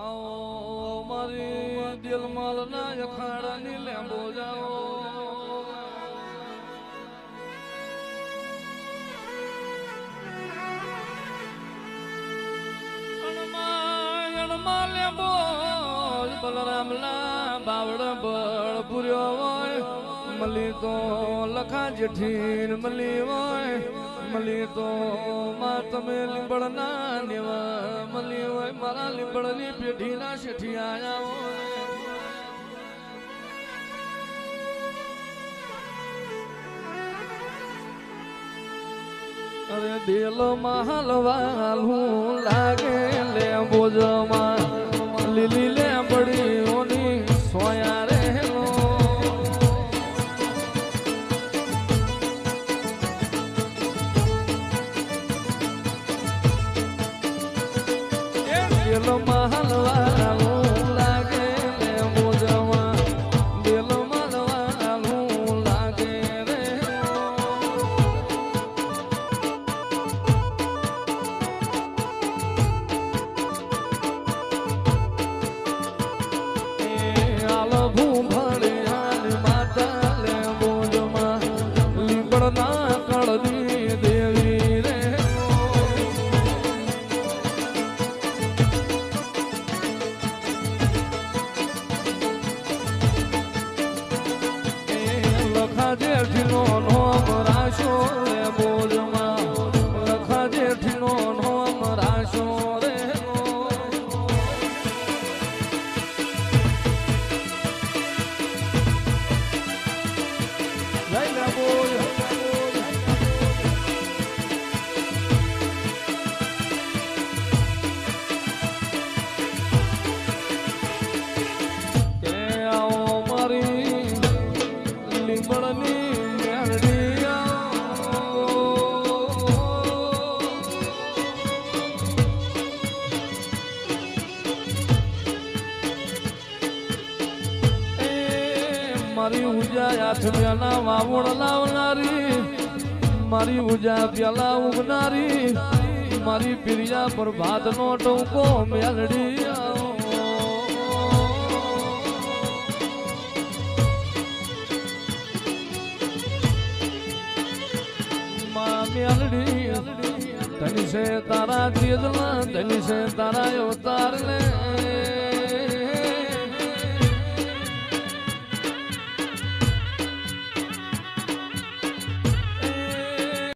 आओ मारी दिल माल ना अखाड़ा नी लेंबो जाओ अणमा लेंबो बलराम ला बावड़ बड़ पुर्यो मली तो लखा जेठीन मली वोय मली तो मात में लिबड़ना निवा मली वोय मारा लिबड़नी पेठी ना शेठी आया अरे दिल महलवालू लागे ले बोझमा लीली ले बड़ी ओनी सोया रे दिल महलवालू लागे ले बोझमा दिल महलवालू लागे रे आलो भूभड़े आल माता ले बोझमा लिबड़ना कड़दी देवी रे लखा जेठीनो नोम राशो रे बोझमा लखा जेठीनो नोम राशो रे लई ले बोझ के आओ मारी लिंबड़नी मेहड़िया मारी उजा हाथ प्याला वावड़ लावनारी मारी उजा प्याला उगनारी मारी पिरिया पर भात नो टोको मेलड़िया धनी से तारा दियला धनी से तारा अवतार ले